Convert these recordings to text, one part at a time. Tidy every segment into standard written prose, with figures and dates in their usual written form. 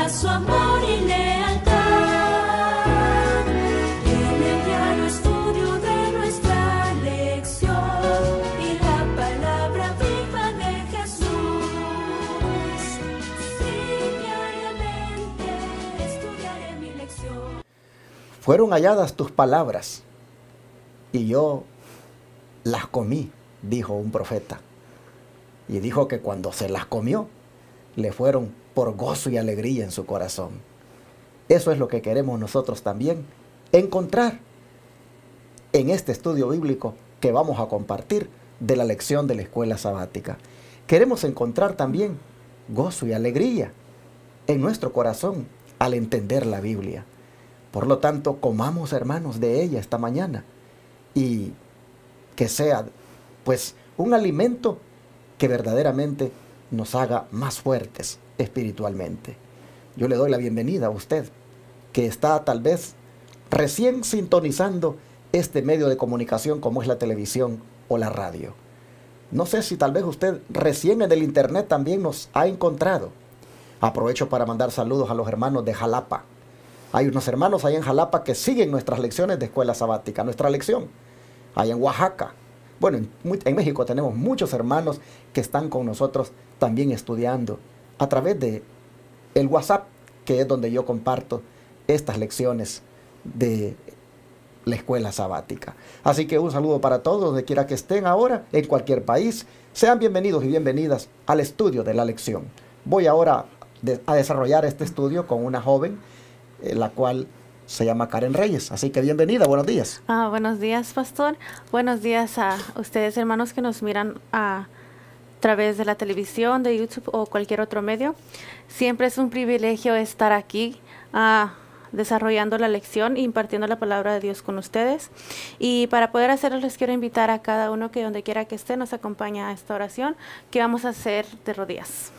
muestra su amor y lealtad. En el diario estudio de nuestra lección y la palabra viva de Jesús. Sí, diariamente estudiaré mi lección. Fueron halladas tus palabras y yo las comí, dijo un profeta. Y dijo que cuando se las comió, le fueron por gozo y alegría en su corazón. Eso es lo que queremos nosotros también encontrar en este estudio bíblico que vamos a compartir de la lección de la escuela sabática. Queremos encontrar también gozo y alegría en nuestro corazón al entender la Biblia. Por lo tanto, comamos, hermanos, de ella esta mañana y que sea pues un alimento que verdaderamente nos haga más fuertes espiritualmente. Yo le doy la bienvenida a usted que está tal vez recién sintonizando este medio de comunicación como es la televisión o la radio. No sé si tal vez usted recién en el internet también nos ha encontrado. Aprovecho para mandar saludos a los hermanos de Jalapa. Hay unos hermanos ahí en Jalapa que siguen nuestras lecciones de escuela sabática, nuestra lección. Hay en Oaxaca. Bueno, en México tenemos muchos hermanos que están con nosotros también estudiando a través de el WhatsApp, que es donde yo comparto estas lecciones de la escuela sabática. Así que un saludo para todos, donde quiera que estén ahora, en cualquier país. Sean bienvenidos y bienvenidas al estudio de la lección. Voy ahora a desarrollar este estudio con una joven, la cual se llama Karen Reyes. Así que bienvenida, buenos días. Buenos días, pastor. Buenos días a ustedes, hermanos, que nos miran a través de la televisión, de YouTube o cualquier otro medio. Siempre es un privilegio estar aquí desarrollando la lección e impartiendo la palabra de Dios con ustedes. Y para poder hacerlo, les quiero invitar a cada uno que donde quiera que esté nos acompañe a esta oración que vamos a hacer de rodillas.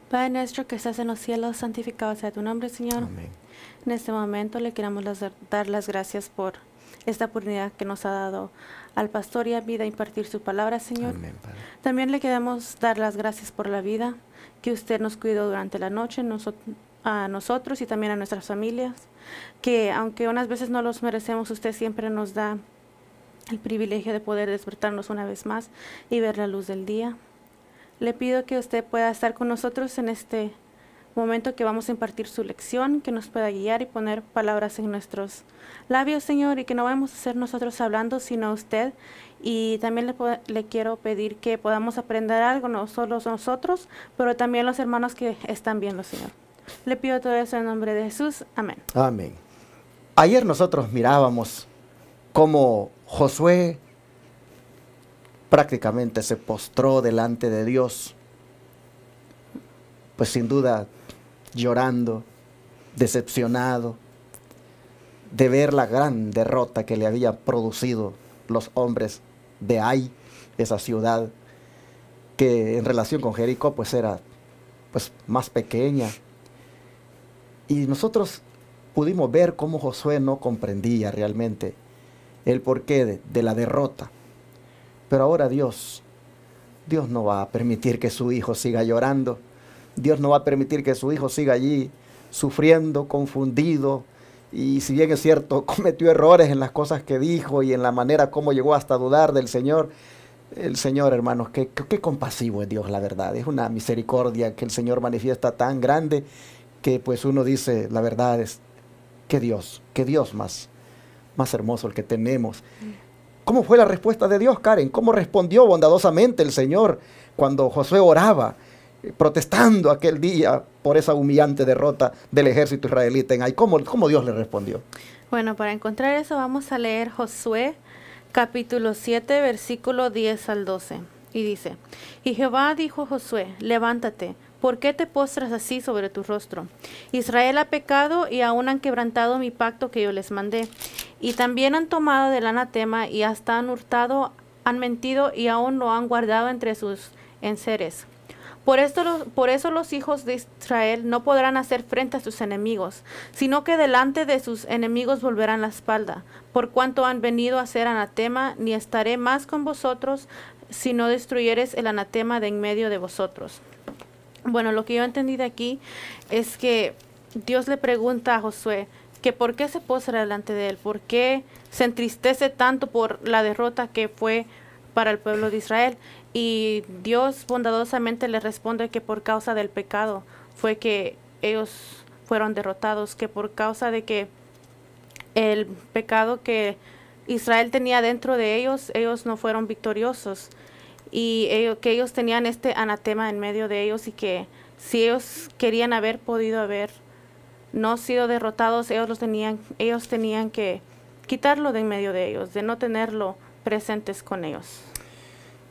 Padre nuestro que estás en los cielos, santificado sea tu nombre, Señor. Amén. En este momento le queremos dar las gracias por esta oportunidad que nos ha dado al pastor y a vida impartir su palabra, Señor. Amén, Padre. También le queremos dar las gracias por la vida que usted nos cuidó durante la noche, a nosotros y también a nuestras familias, que aunque unas veces no los merecemos, usted siempre nos da el privilegio de poder despertarnos una vez más y ver la luz del día. Le pido que usted pueda estar con nosotros en este momento que vamos a impartir su lección, que nos pueda guiar y poner palabras en nuestros labios, Señor, y que no vamos a ser nosotros hablando, sino usted. Y también le quiero pedir que podamos aprender algo, no solo nosotros, pero también los hermanos que están viendo, Señor. Le pido todo eso en nombre de Jesús. Amén. Amén. Ayer nosotros mirábamos cómo Josué prácticamente se postró delante de Dios, pues sin duda llorando, decepcionado de ver la gran derrota que le había producido los hombres de Ai, esa ciudad que en relación con Jericó pues era pues más pequeña. Y nosotros pudimos ver cómo Josué no comprendía realmente el porqué de la derrota. Pero ahora Dios no va a permitir que su hijo siga llorando. Dios no va a permitir que su hijo siga allí sufriendo, confundido. Y si bien es cierto, cometió errores en las cosas que dijo y en la manera como llegó hasta dudar del Señor. El Señor, hermanos, qué compasivo es Dios, la verdad. Es una misericordia que el Señor manifiesta tan grande que pues uno dice, la verdad es que Dios más hermoso el que tenemos. ¿Cómo fue la respuesta de Dios, Karen? ¿Cómo respondió bondadosamente el Señor cuando Josué oraba, protestando aquel día por esa humillante derrota del ejército israelita en Ai? ¿Cómo Dios le respondió? Bueno, para encontrar eso vamos a leer Josué capítulo 7, versículo 10 al 12. Y dice, y Jehová dijo a Josué, levántate, ¿por qué te postras así sobre tu rostro? Israel ha pecado y aún han quebrantado mi pacto que yo les mandé. Y también han tomado del anatema y hasta han hurtado, han mentido y aún lo han guardado entre sus enseres. Por eso los hijos de Israel no podrán hacer frente a sus enemigos, sino que delante de sus enemigos volverán la espalda. Por cuanto han venido a ser anatema, ni estaré más con vosotros, si no destruyeres el anatema de en medio de vosotros. Bueno, lo que yo entendí de aquí es que Dios le pregunta a Josué que por qué se postra delante de él, por qué se entristece tanto por la derrota que fue para el pueblo de Israel. Y Dios bondadosamente le responde que por causa del pecado fue que ellos fueron derrotados, que por causa de que el pecado que Israel tenía dentro de ellos, ellos no fueron victoriosos. Y que ellos tenían este anatema en medio de ellos, y que si ellos querían haber podido haber no sido derrotados, ellos tenían que quitarlo de en medio de ellos, de no tenerlo presentes con ellos.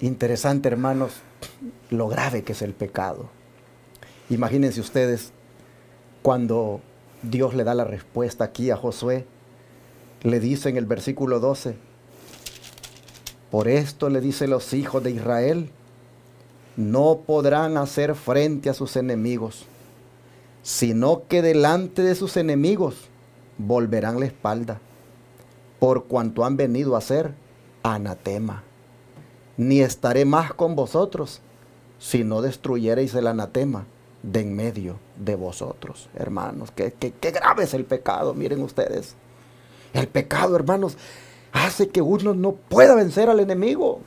Interesante, hermanos, lo grave que es el pecado. Imagínense ustedes cuando Dios le da la respuesta aquí a Josué, le dice en el versículo 12, por esto le dice los hijos de Israel, no podrán hacer frente a sus enemigos, sino que delante de sus enemigos volverán la espalda, por cuanto han venido a ser anatema. Ni estaré más con vosotros, si no destruyereis el anatema de en medio de vosotros. Hermanos, qué grave es el pecado, miren ustedes. El pecado, hermanos, hace que uno no pueda vencer al enemigo.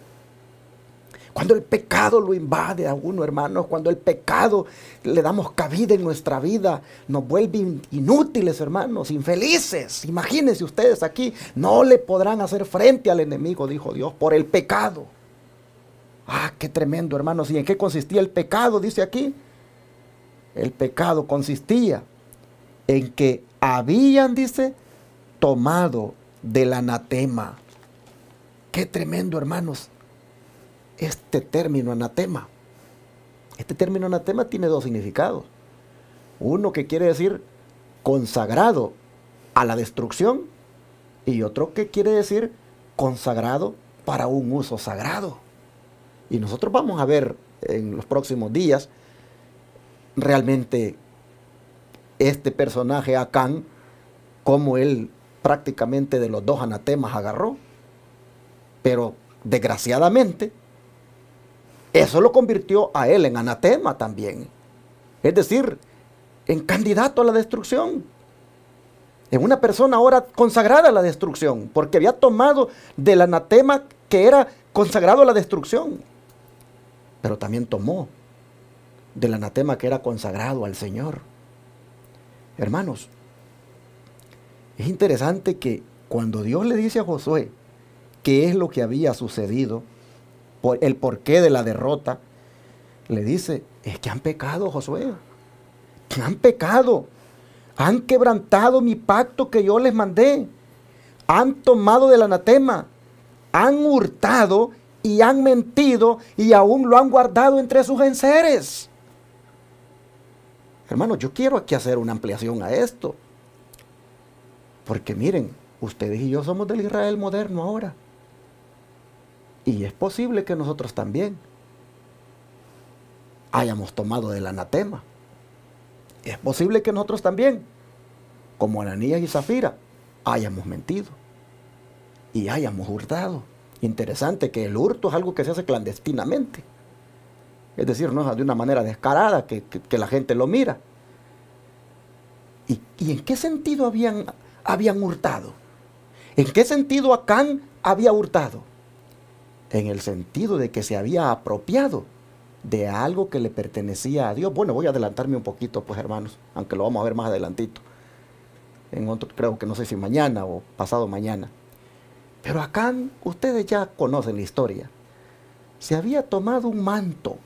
Cuando el pecado lo invade a uno, hermanos, cuando el pecado le damos cabida en nuestra vida, nos vuelve inútiles, hermanos, infelices. Imagínense ustedes aquí, no le podrán hacer frente al enemigo, dijo Dios, por el pecado. Ah, qué tremendo, hermanos. ¿Y en qué consistía el pecado? Dice aquí. El pecado consistía en que habían, dice, tomado del anatema. Qué tremendo, hermanos, este término anatema. Este término anatema tiene dos significados. Uno que quiere decir consagrado a la destrucción, y otro que quiere decir consagrado para un uso sagrado. Y nosotros vamos a ver en los próximos días realmente este personaje Acán, cómo él prácticamente de los dos anatemas agarró. Pero desgraciadamente eso lo convirtió a él en anatema también. Es decir, en candidato a la destrucción. En una persona ahora consagrada a la destrucción, porque había tomado del anatema que era consagrado a la destrucción. Pero también tomó del anatema que era consagrado al Señor. Hermanos, es interesante que cuando Dios le dice a Josué qué es lo que había sucedido, el porqué de la derrota, le dice, es que han pecado, Josué. Han pecado. Han quebrantado mi pacto que yo les mandé. Han tomado del anatema. Han hurtado y han mentido y aún lo han guardado entre sus enseres. Hermanos, yo quiero aquí hacer una ampliación a esto. Porque miren, ustedes y yo somos del Israel moderno ahora. Y es posible que nosotros también hayamos tomado del anatema. Es posible que nosotros también, como Ananías y Zafira, hayamos mentido y hayamos hurtado. Interesante que el hurto es algo que se hace clandestinamente. Es decir, no es de una manera descarada que la gente lo mira. ¿Y en qué sentido habían hurtado? ¿En qué sentido Acán había hurtado? En el sentido de que se había apropiado de algo que le pertenecía a Dios. Bueno, voy a adelantarme un poquito, pues, hermanos, aunque lo vamos a ver más adelantito. En otro, creo que no sé si mañana o pasado mañana. Pero Acán, ustedes ya conocen la historia. Se había tomado un manto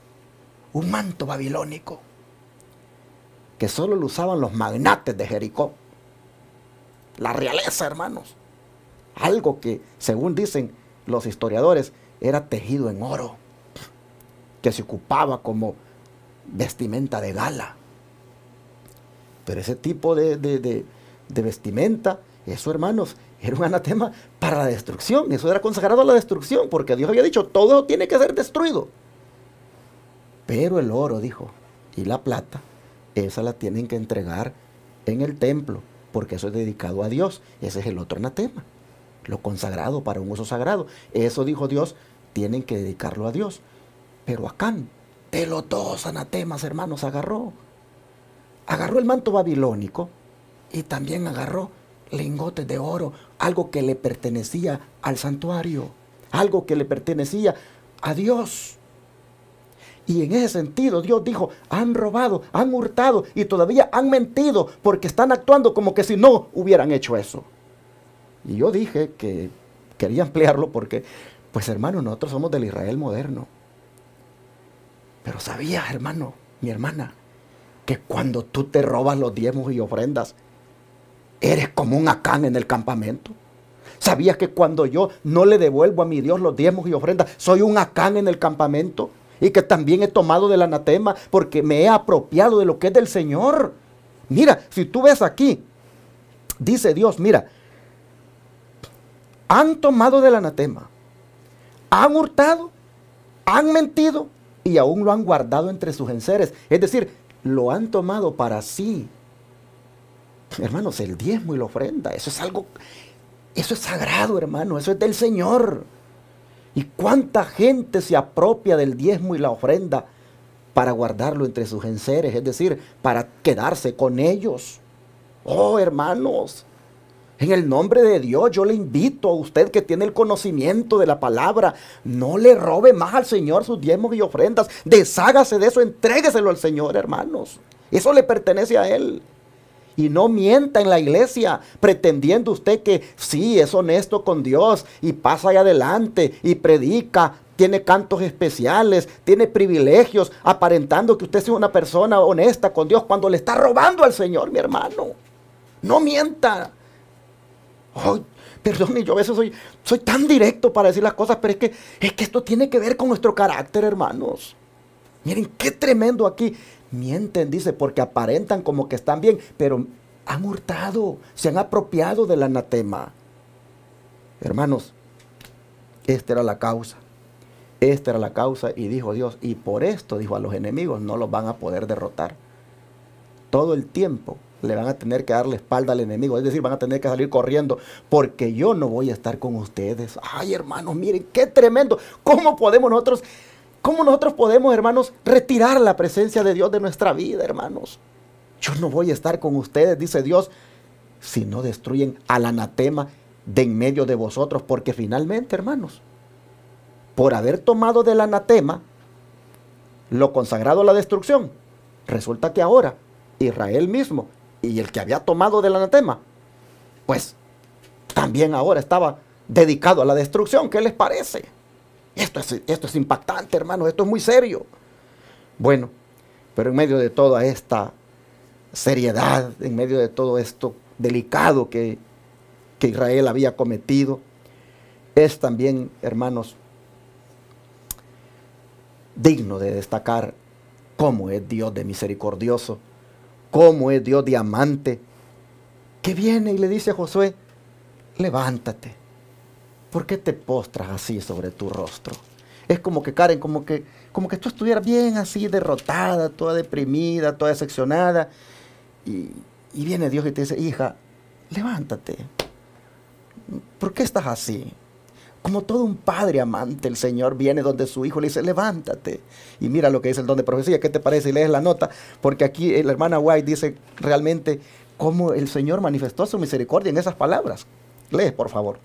babilónico, que solo lo usaban los magnates de Jericó. La realeza, hermanos. Algo que, según dicen los historiadores, era tejido en oro, que se ocupaba como vestimenta de gala. Pero ese tipo de vestimenta, eso, hermanos, era un anatema para la destrucción. Eso era consagrado a la destrucción, porque Dios había dicho, todo tiene que ser destruido. Pero el oro, dijo, y la plata, esa la tienen que entregar en el templo, porque eso es dedicado a Dios. Ese es el otro anatema, lo consagrado para un uso sagrado. Eso, dijo Dios, tienen que dedicarlo a Dios. Pero Acán, de los dos anatemas, hermanos, agarró el manto babilónico y también agarró lingotes de oro, algo que le pertenecía al santuario, algo que le pertenecía a Dios. Y en ese sentido Dios dijo, han robado, han hurtado y todavía han mentido porque están actuando como que si no hubieran hecho eso. Y yo dije que quería ampliarlo porque, pues hermano, nosotros somos del Israel moderno. Pero sabías, hermano, mi hermana, que cuando tú te robas los diezmos y ofrendas, eres como un Acán en el campamento. ¿Sabías que cuando yo no le devuelvo a mi Dios los diezmos y ofrendas, soy un Acán en el campamento? Y que también he tomado del anatema porque me he apropiado de lo que es del Señor. Mira, si tú ves aquí, dice Dios, mira, han tomado del anatema, han hurtado, han mentido y aún lo han guardado entre sus enseres. Es decir, lo han tomado para sí. Hermanos, el diezmo y la ofrenda, eso es algo, eso es sagrado, hermano, eso es del Señor. ¿Y cuánta gente se apropia del diezmo y la ofrenda para guardarlo entre sus enseres? Es decir, para quedarse con ellos. Oh, hermanos, en el nombre de Dios yo le invito a usted que tiene el conocimiento de la palabra, no le robe más al Señor sus diezmos y ofrendas. Deshágase de eso, entrégueselo al Señor, hermanos. Eso le pertenece a Él. Y no mienta en la iglesia pretendiendo usted que sí, es honesto con Dios y pasa ahí adelante y predica, tiene cantos especiales, tiene privilegios, aparentando que usted es una persona honesta con Dios cuando le está robando al Señor, mi hermano. No mienta. Oh, perdón, yo a veces soy tan directo para decir las cosas, pero es que esto tiene que ver con nuestro carácter, hermanos. Miren qué tremendo aquí. Mienten, dice, porque aparentan como que están bien, pero han hurtado, se han apropiado del anatema. Hermanos, esta era la causa. Esta era la causa y dijo Dios, y por esto, dijo, a los enemigos no los van a poder derrotar. Todo el tiempo le van a tener que dar la espalda al enemigo, es decir, van a tener que salir corriendo, porque yo no voy a estar con ustedes. Ay, hermanos, miren qué tremendo. ¿Cómo nosotros podemos, hermanos, retirar la presencia de Dios de nuestra vida, hermanos? Yo no voy a estar con ustedes, dice Dios, si no destruyen al anatema de en medio de vosotros, porque finalmente, hermanos, por haber tomado del anatema lo consagrado a la destrucción, resulta que ahora Israel mismo y el que había tomado del anatema, pues también ahora estaba dedicado a la destrucción. ¿Qué les parece? Esto es impactante, hermanos, esto es muy serio. Bueno, pero en medio de toda esta seriedad, en medio de todo esto delicado que Israel había cometido, es también, hermanos, digno de destacar cómo es Dios de misericordioso, cómo es Dios de amante, que viene y le dice a Josué, levántate. ¿Por qué te postras así sobre tu rostro? Es como que, Karen, como que tú estuvieras bien así derrotada, toda deprimida, toda decepcionada. Y viene Dios y te dice, hija, levántate. ¿Por qué estás así? Como todo un padre amante, el Señor viene donde su hijo le dice, levántate. Y mira lo que dice el don de profecía. ¿Qué te parece? Y lees la nota. Porque aquí la hermana White dice realmente cómo el Señor manifestó su misericordia en esas palabras. Lee, por favor.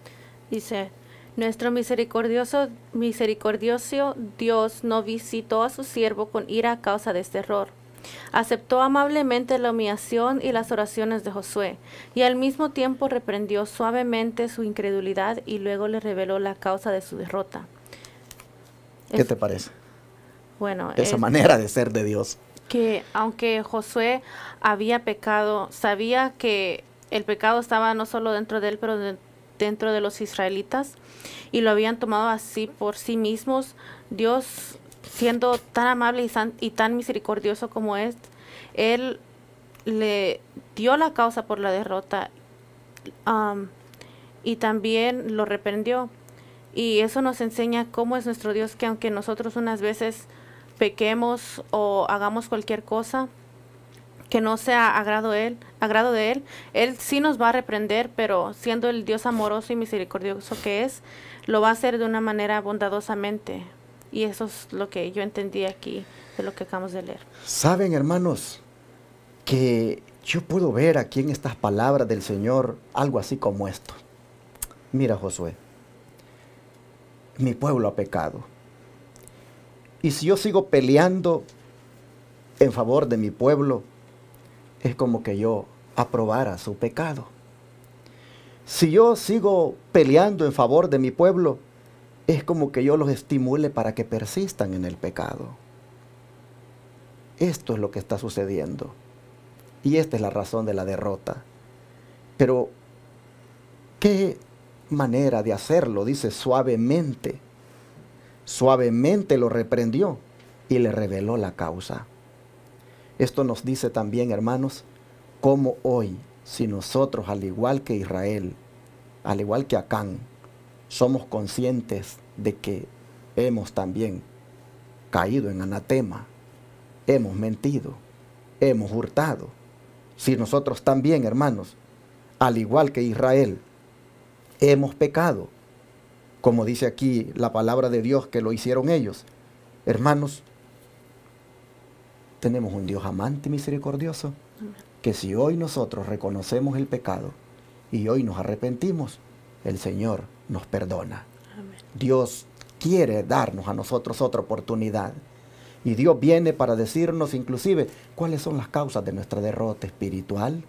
Dice, nuestro misericordioso Dios no visitó a su siervo con ira a causa de este error. Aceptó amablemente la humillación y las oraciones de Josué, y al mismo tiempo reprendió suavemente su incredulidad y luego le reveló la causa de su derrota. ¿Qué te parece? Bueno, esa manera de ser de Dios. Que aunque Josué había pecado, sabía que el pecado estaba no solo dentro de él, pero dentro de los israelitas, y lo habían tomado así por sí mismos. Dios, siendo tan amable y tan misericordioso como es, Él le dio la causa por la derrota, y también lo reprendió. Y eso nos enseña cómo es nuestro Dios, que aunque nosotros unas veces pequemos o hagamos cualquier cosa, que no sea agrado de él, él sí nos va a reprender, pero siendo el Dios amoroso y misericordioso que es, lo va a hacer de una manera bondadosamente. Y eso es lo que yo entendí aquí de lo que acabamos de leer. Saben, hermanos, que yo puedo ver aquí en estas palabras del Señor algo así como esto. Mira, Josué, mi pueblo ha pecado. Y si yo sigo peleando en favor de mi pueblo, es como que yo aprobara su pecado. Si yo sigo peleando en favor de mi pueblo, es como que yo los estimule para que persistan en el pecado. Esto es lo que está sucediendo. Y esta es la razón de la derrota. Pero, ¿qué manera de hacerlo? Dice suavemente. Suavemente lo reprendió y le reveló la causa. Esto nos dice también, hermanos, cómo hoy, si nosotros, al igual que Israel, al igual que Acán, somos conscientes de que hemos también caído en anatema, hemos mentido, hemos hurtado. Si nosotros también, hermanos, al igual que Israel, hemos pecado, como dice aquí la palabra de Dios que lo hicieron ellos, hermanos, tenemos un Dios amante y misericordioso, que si hoy nosotros reconocemos el pecado y hoy nos arrepentimos, el Señor nos perdona. Amén. Dios quiere darnos a nosotros otra oportunidad. Y Dios viene para decirnos inclusive cuáles son las causas de nuestra derrota espiritual,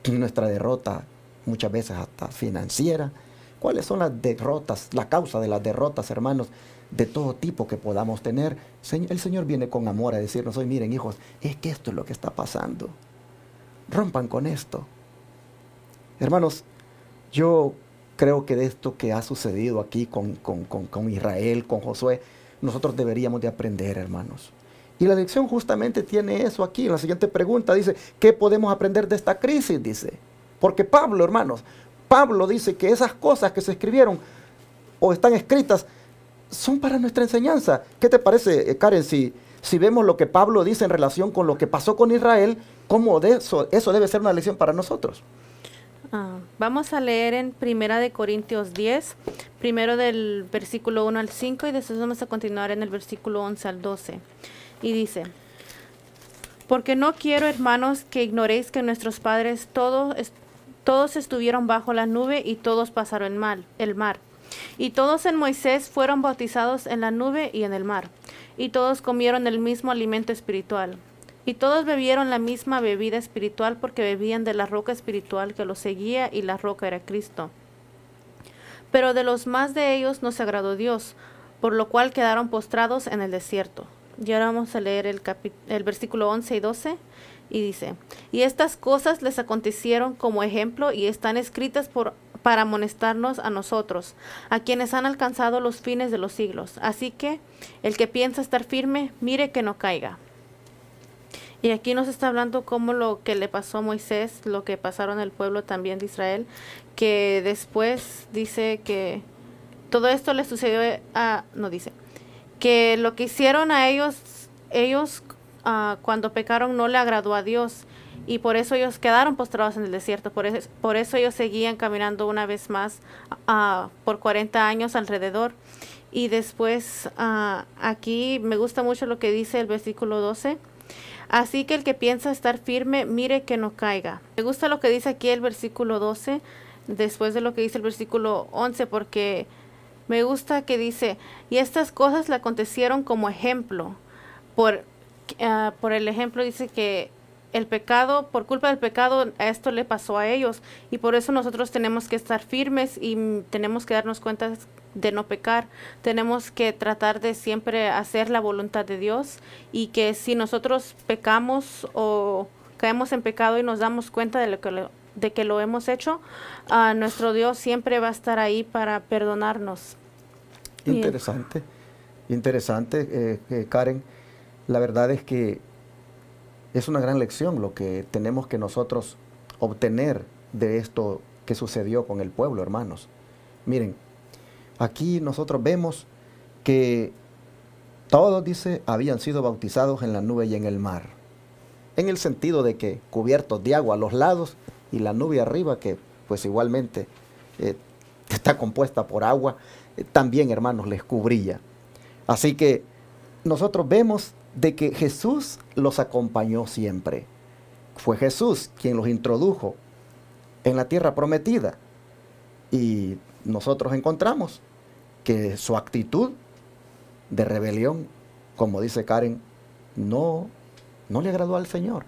nuestra derrota muchas veces hasta financiera, cuáles son las derrotas, la causa de las derrotas, hermanos, de todo tipo que podamos tener. El Señor viene con amor a decirnos hoy, miren hijos, es que esto es lo que está pasando. Rompan con esto. Hermanos, yo creo que de esto que ha sucedido aquí con Israel, con Josué, nosotros deberíamos de aprender, hermanos. Y la lección justamente tiene eso aquí. En la siguiente pregunta dice, ¿qué podemos aprender de esta crisis? Dice, porque Pablo, hermanos, Pablo dice que esas cosas que se escribieron o están escritas son para nuestra enseñanza. ¿Qué te parece, Karen, si vemos lo que Pablo dice en relación con lo que pasó con Israel, cómo de eso debe ser una lección para nosotros? Vamos a leer en 1 Corintios 10, primero del versículo 1 al 5 y después vamos a continuar en el versículo 11 al 12. Y dice, porque no quiero, hermanos, que ignoréis que nuestros padres todos estuvieron bajo la nube y todos pasaron el mar. Y todos en Moisés fueron bautizados en la nube y en el mar. Y todos comieron el mismo alimento espiritual. Y todos bebieron la misma bebida espiritual porque bebían de la roca espiritual que los seguía y la roca era Cristo. Pero de los más de ellos no se agradó Dios, por lo cual quedaron postrados en el desierto. Y ahora vamos a leer el versículo 11 y 12 y dice, y estas cosas les acontecieron como ejemplo y están escritas para amonestarnos a nosotros, a quienes han alcanzado los fines de los siglos. Así que el que piensa estar firme, mire que no caiga. Y aquí nos está hablando como lo que le pasó a Moisés, lo que pasaron al pueblo también de Israel, que después dice que todo esto le sucedió que lo que hicieron a ellos cuando pecaron no le agradó a Dios y por eso ellos quedaron postrados en el desierto, por eso ellos seguían caminando una vez más por 40 años alrededor. Y después aquí me gusta mucho lo que dice el versículo 12. Así que el que piensa estar firme, mire que no caiga. Me gusta lo que dice aquí el versículo 12, después de lo que dice el versículo 11, porque me gusta que dice, y estas cosas le acontecieron como ejemplo. Por el ejemplo dice que el pecado, por culpa del pecado, esto le pasó a ellos. Y por eso nosotros tenemos que estar firmes y tenemos que darnos cuenta de no pecar. Tenemos que tratar de siempre hacer la voluntad de Dios y que si nosotros pecamos o caemos en pecado y nos damos cuenta de que lo hemos hecho, nuestro Dios siempre va a estar ahí para perdonarnos. Interesante, Karen. La verdad es que es una gran lección lo que tenemos que nosotros obtener de esto que sucedió con el pueblo, hermanos. Miren, aquí nosotros vemos que todos, dice, habían sido bautizados en la nube y en el mar. en el sentido de que cubiertos de agua a los lados y la nube arriba, que pues igualmente está compuesta por agua, también, hermanos, les cubría. Así que nosotros vemos de que Jesús los acompañó siempre. Fue Jesús quien los introdujo en la tierra prometida. Y nosotros encontramos que su actitud de rebelión, como dice Karen, no le agradó al Señor.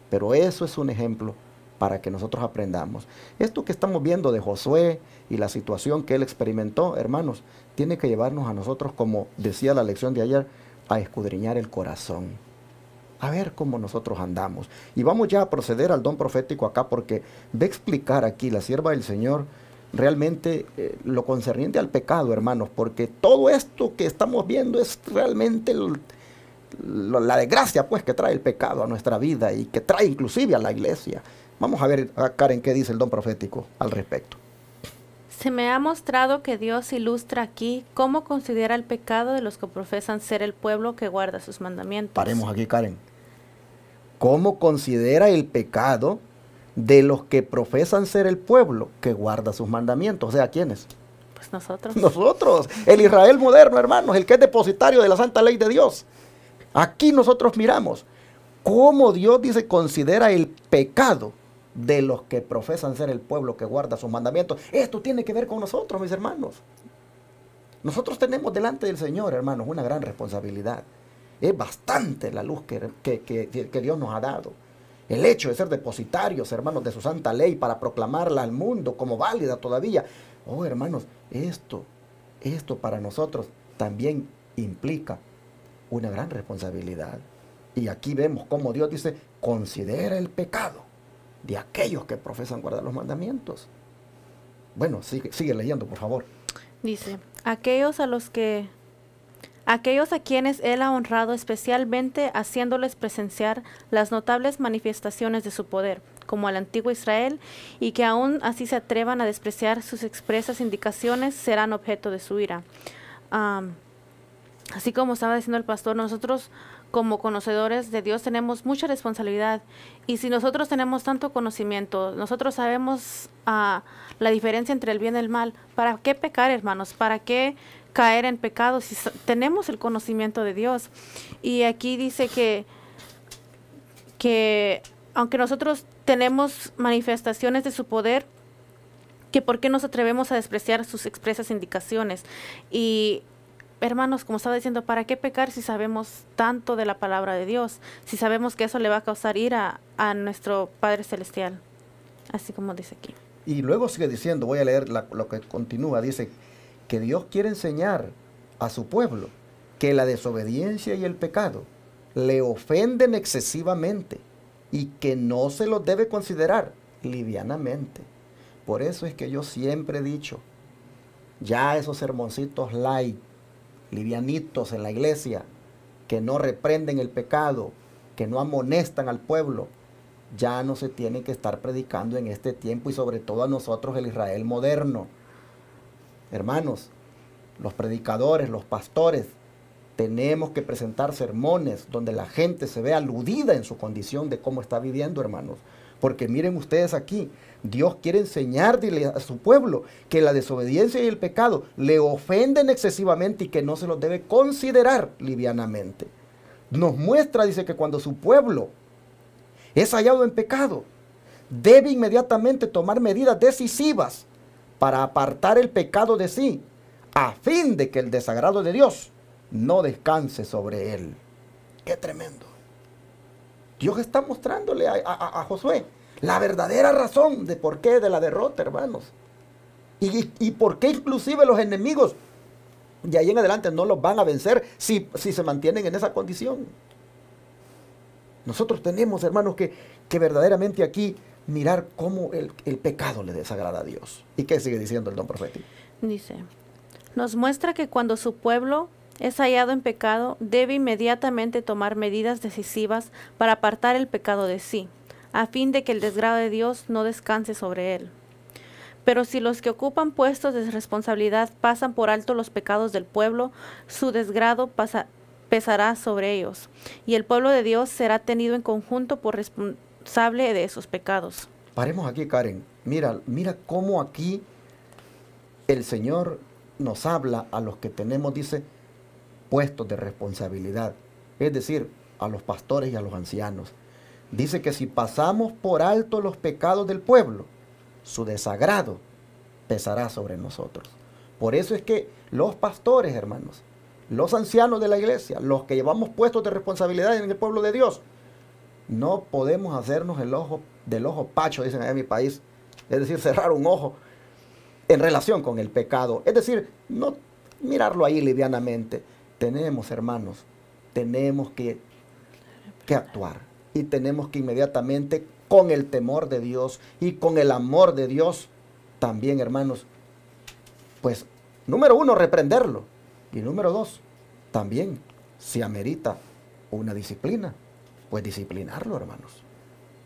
Pero eso es un ejemplo para que nosotros aprendamos. Esto que estamos viendo de Josué y la situación que él experimentó, hermanos, tiene que llevarnos a nosotros, como decía la lección de ayer, a escudriñar el corazón, a ver cómo nosotros andamos. Y vamos ya a proceder al don profético acá, porque va a explicar aquí la sierva del Señor realmente lo concerniente al pecado, hermanos, porque todo esto que estamos viendo es realmente la desgracia pues que trae el pecado a nuestra vida y que trae inclusive a la iglesia. Vamos a ver, Karen, qué dice el don profético al respecto. Se me ha mostrado que Dios ilustra aquí cómo considera el pecado de los que profesan ser el pueblo que guarda sus mandamientos. Paremos aquí, Karen. ¿Cómo considera el pecado de los que profesan ser el pueblo que guarda sus mandamientos? O sea, ¿quiénes? Pues nosotros. Nosotros, el Israel moderno, hermanos, el que es depositario de la santa ley de Dios. Aquí nosotros miramos cómo Dios dice considera el pecado de los que profesan ser el pueblo que guarda sus mandamientos. Esto tiene que ver con nosotros, mis hermanos. Nosotros tenemos delante del Señor, hermanos, una gran responsabilidad. Es bastante la luz que Dios nos ha dado. El hecho de ser depositarios, hermanos, de su santa ley para proclamarla al mundo como válida todavía. Oh, hermanos, esto para nosotros también implica una gran responsabilidad. Y aquí vemos cómo Dios dice, considera el pecado de aquellos que profesan guardar los mandamientos. Bueno, sigue leyendo, por favor. Dice, aquellos a quienes Él ha honrado especialmente, haciéndoles presenciar las notables manifestaciones de su poder, como al antiguo Israel, y que aún así se atrevan a despreciar sus expresas indicaciones, serán objeto de su ira. Así como estaba diciendo el pastor, nosotros como conocedores de Dios tenemos mucha responsabilidad, y si nosotros tenemos tanto conocimiento, nosotros sabemos la diferencia entre el bien y el mal. ¿Para qué pecar, hermanos? ¿Para qué caer en pecado si tenemos el conocimiento de Dios? Y aquí dice que aunque nosotros tenemos manifestaciones de su poder, que por qué nos atrevemos a despreciar sus expresas indicaciones. Y hermanos, como estaba diciendo, ¿para qué pecar si sabemos tanto de la palabra de Dios? Si sabemos que eso le va a causar ira a nuestro Padre Celestial. Así como dice aquí. Y luego sigue diciendo, voy a leer lo que continúa, dice que Dios quiere enseñar a su pueblo que la desobediencia y el pecado le ofenden excesivamente y que no se los debe considerar livianamente. Por eso es que yo siempre he dicho, ya esos sermoncitos light, livianitos en la iglesia, que no reprenden el pecado, que no amonestan al pueblo, ya no se tienen que estar predicando en este tiempo, y sobre todo a nosotros, el Israel moderno. Hermanos, los predicadores, los pastores, tenemos que presentar sermones donde la gente se vea aludida en su condición de cómo está viviendo, hermanos. Porque miren ustedes aquí, Dios quiere enseñarle a su pueblo que la desobediencia y el pecado le ofenden excesivamente y que no se los debe considerar livianamente. Nos muestra, dice, que cuando su pueblo es hallado en pecado, debe inmediatamente tomar medidas decisivas para apartar el pecado de sí, a fin de que el desagrado de Dios no descanse sobre él. ¡Qué tremendo! Dios está mostrándole a Josué la verdadera razón de por qué de la derrota, hermanos. Y por qué inclusive los enemigos de ahí en adelante no los van a vencer si se mantienen en esa condición. Nosotros tenemos, hermanos, que verdaderamente aquí mirar cómo el pecado le desagrada a Dios. ¿Y qué sigue diciendo el don profético? Dice, nos muestra que cuando su pueblo es hallado en pecado, debe inmediatamente tomar medidas decisivas para apartar el pecado de sí, a fin de que el desgrado de Dios no descanse sobre él. Pero si los que ocupan puestos de responsabilidad pasan por alto los pecados del pueblo, su desgrado pesará sobre ellos, y el pueblo de Dios será tenido en conjunto por responsable de esos pecados. Paremos aquí, Karen. Mira cómo aquí el Señor nos habla a los que tenemos, dice, puestos de responsabilidad. Es decir, a los pastores y a los ancianos. Dice que si pasamos por alto los pecados del pueblo, su desagrado pesará sobre nosotros. Por eso es que los pastores, hermanos, los ancianos de la iglesia, los que llevamos puestos de responsabilidad en el pueblo de Dios, no podemos hacernos del ojo pacho, dicen allá en mi país, es decir, cerrar un ojo en relación con el pecado. Es decir, no mirarlo ahí livianamente. Tenemos, hermanos, tenemos que actuar. Y tenemos que inmediatamente, con el temor de Dios y con el amor de Dios, también, hermanos, pues, número 1, reprenderlo. Y número 2, también, si amerita una disciplina, pues disciplinarlo, hermanos.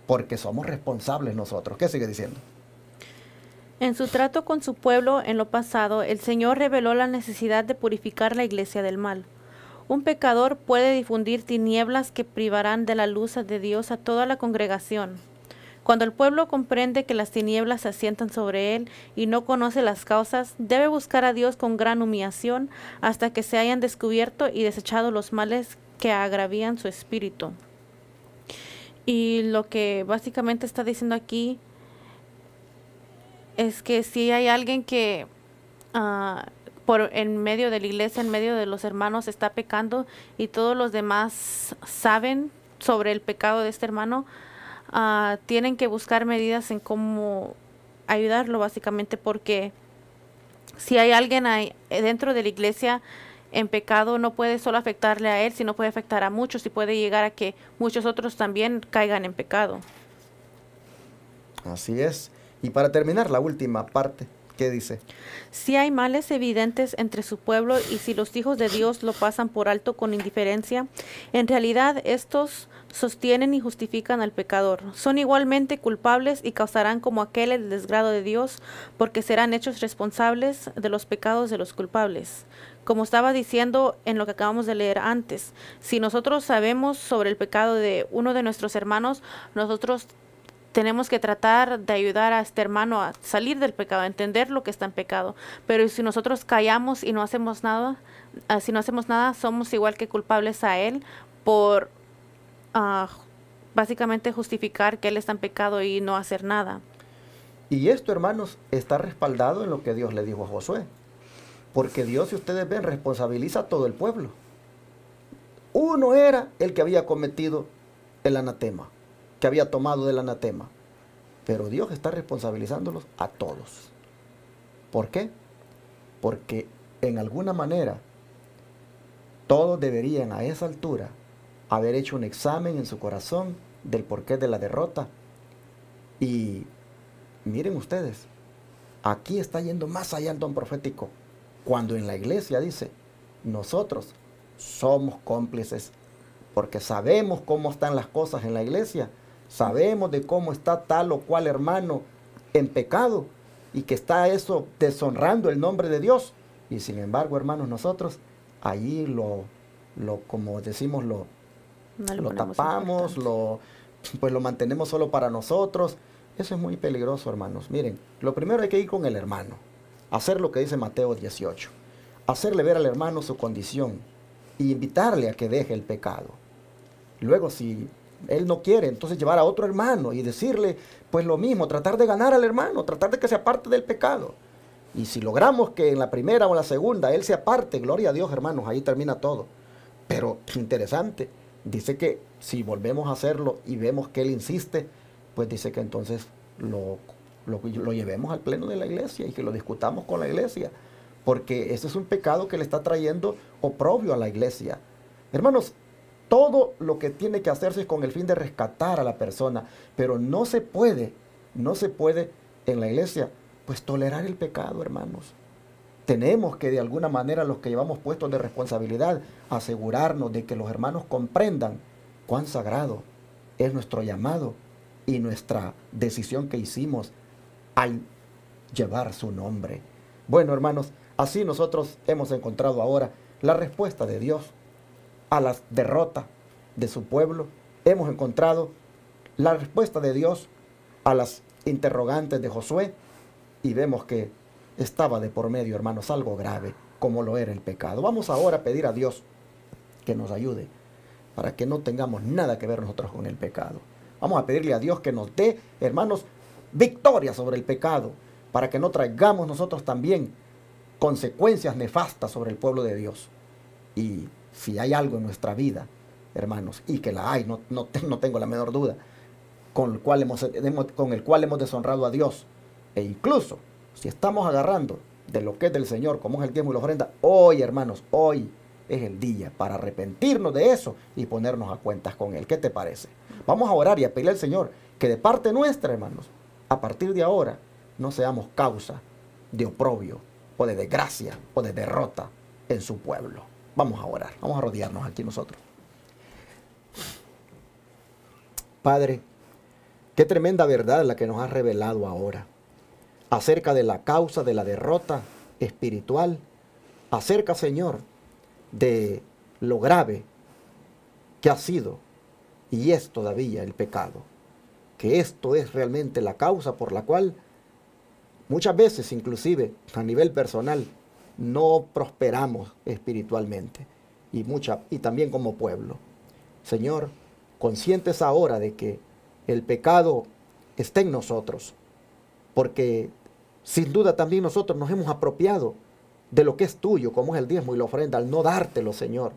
Porque somos responsables nosotros. ¿Qué sigue diciendo? En su trato con su pueblo en lo pasado, el Señor reveló la necesidad de purificar la iglesia del mal. Un pecador puede difundir tinieblas que privarán de la luz de Dios a toda la congregación. Cuando el pueblo comprende que las tinieblas se asientan sobre él y no conoce las causas, debe buscar a Dios con gran humillación hasta que se hayan descubierto y desechado los males que agravían su espíritu. Y lo que básicamente está diciendo aquí es que si hay alguien que en medio de la iglesia, en medio de los hermanos, está pecando y todos los demás saben sobre el pecado de este hermano, tienen que buscar medidas en cómo ayudarlo, básicamente, porque si hay alguien dentro de la iglesia en pecado, no puede solo afectarle a él, sino puede afectar a muchos y puede llegar a que muchos otros también caigan en pecado. Así es. Y para terminar, la última parte, ¿qué dice? Si hay males evidentes entre su pueblo y si los hijos de Dios lo pasan por alto con indiferencia, en realidad estos sostienen y justifican al pecador. Son igualmente culpables y causarán como aquel el desgrado de Dios, porque serán hechos responsables de los pecados de los culpables. Como estaba diciendo en lo que acabamos de leer antes, si nosotros sabemos sobre el pecado de uno de nuestros hermanos, nosotros tenemos que tratar de ayudar a este hermano a salir del pecado, a entender lo que está en pecado. Pero si nosotros callamos y no hacemos nada, somos igual que culpables a él por básicamente justificar que él está en pecado y no hacer nada. Y esto, hermanos, está respaldado en lo que Dios le dijo a Josué. Porque Dios, si ustedes ven, responsabiliza a todo el pueblo. Uno era el que había cometido el anatema, que había tomado del anatema. Pero Dios está responsabilizándolos a todos. ¿Por qué? Porque en alguna manera todos deberían a esa altura haber hecho un examen en su corazón del porqué de la derrota. Y miren ustedes, aquí está yendo más allá el don profético. Cuando en la iglesia dice, nosotros somos cómplices porque sabemos cómo están las cosas en la iglesia, sabemos de cómo está tal o cual hermano en pecado y que está eso deshonrando el nombre de Dios. Y sin embargo, hermanos, nosotros allí como decimos, lo tapamos, lo mantenemos solo para nosotros. Eso es muy peligroso, hermanos. Miren, lo primero hay que ir con el hermano, hacer lo que dice Mateo 18, hacerle ver al hermano su condición y invitarle a que deje el pecado. Luego, si él no quiere, entonces llevar a otro hermano y decirle pues lo mismo, tratar de ganar al hermano, tratar de que se aparte del pecado. Y si logramos que en la primera o en la segunda él se aparte, gloria a Dios, hermanos, ahí termina todo. Pero interesante, dice que si volvemos a hacerlo y vemos que él insiste, pues dice que entonces lo llevemos al pleno de la iglesia y que lo discutamos con la iglesia, porque ese es un pecado que le está trayendo oprobio a la iglesia. Hermanos, todo lo que tiene que hacerse es con el fin de rescatar a la persona, pero no se puede en la iglesia pues tolerar el pecado, hermanos. Tenemos que de alguna manera, los que llevamos puestos de responsabilidad, asegurarnos de que los hermanos comprendan cuán sagrado es nuestro llamado y nuestra decisión que hicimos al llevar su nombre. Bueno, hermanos, así nosotros hemos encontrado ahora la respuesta de Dios a la derrota de su pueblo. Hemos encontrado la respuesta de Dios a las interrogantes de Josué y vemos que estaba de por medio, hermanos, algo grave, como lo era el pecado. Vamos ahora a pedir a Dios que nos ayude para que no tengamos nada que ver nosotros con el pecado. Vamos a pedirle a Dios que nos dé, hermanos, victoria sobre el pecado, para que no traigamos nosotros también consecuencias nefastas sobre el pueblo de Dios. Y si hay algo en nuestra vida, hermanos, y que la hay, no tengo la menor duda, con el cual hemos deshonrado a Dios, e incluso si estamos agarrando de lo que es del Señor, como es el diezmo y la ofrenda, hoy, hermanos, hoy es el día para arrepentirnos de eso y ponernos a cuentas con Él. ¿Qué te parece? Vamos a orar y a pedirle al Señor que de parte nuestra, hermanos, a partir de ahora, no seamos causa de oprobio o de desgracia o de derrota en su pueblo. Vamos a orar, vamos a rodearnos aquí nosotros. Padre, qué tremenda verdad la que nos has revelado ahora acerca de la causa de la derrota espiritual, acerca, Señor, de lo grave que ha sido y es todavía el pecado, que esto es realmente la causa por la cual muchas veces, inclusive a nivel personal, no prosperamos espiritualmente y también como pueblo. Señor, conscientes ahora de que el pecado está en nosotros, porque sin duda también nosotros nos hemos apropiado de lo que es tuyo, como es el diezmo y la ofrenda, al no dártelo, Señor.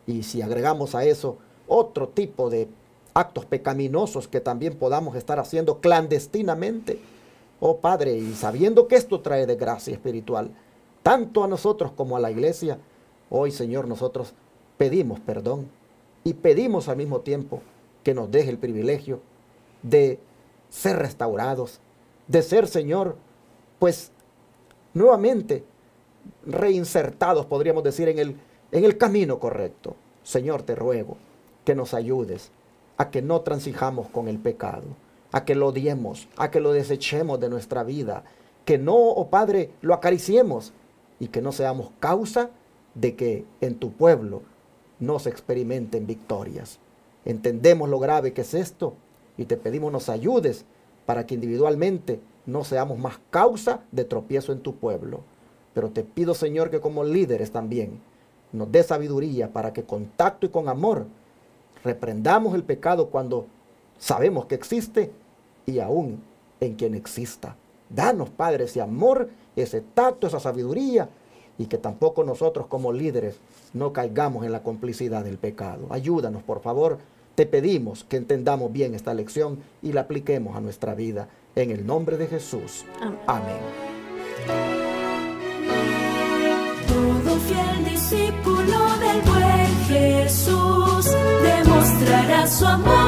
Y si agregamos a eso otro tipo de actos pecaminosos que también podamos estar haciendo clandestinamente, oh Padre, y sabiendo que esto trae desgracia espiritual, tanto a nosotros como a la iglesia, hoy, Señor, nosotros pedimos perdón y pedimos al mismo tiempo que nos deje el privilegio de ser restaurados, de ser, Señor, pues nuevamente reinsertados, podríamos decir, en el camino correcto. Señor, te ruego que nos ayudes a que no transijamos con el pecado, a que lo odiemos, a que lo desechemos de nuestra vida, que no, oh Padre, lo acariciemos y que no seamos causa de que en tu pueblo no se experimenten victorias. Entendemos lo grave que es esto y te pedimos nos ayudes para que individualmente no seamos más causa de tropiezo en tu pueblo. Pero te pido, Señor, que como líderes también nos dé sabiduría para que con tacto y con amor reprendamos el pecado cuando sabemos que existe y aún en quien exista. Danos, Padre, ese amor, ese tacto, esa sabiduría, y que tampoco nosotros como líderes no caigamos en la complicidad del pecado. Ayúdanos, por favor. Te pedimos que entendamos bien esta lección y la apliquemos a nuestra vida. En el nombre de Jesús. Amén. Todo fiel discípulo del buen Jesús demostrará su amor.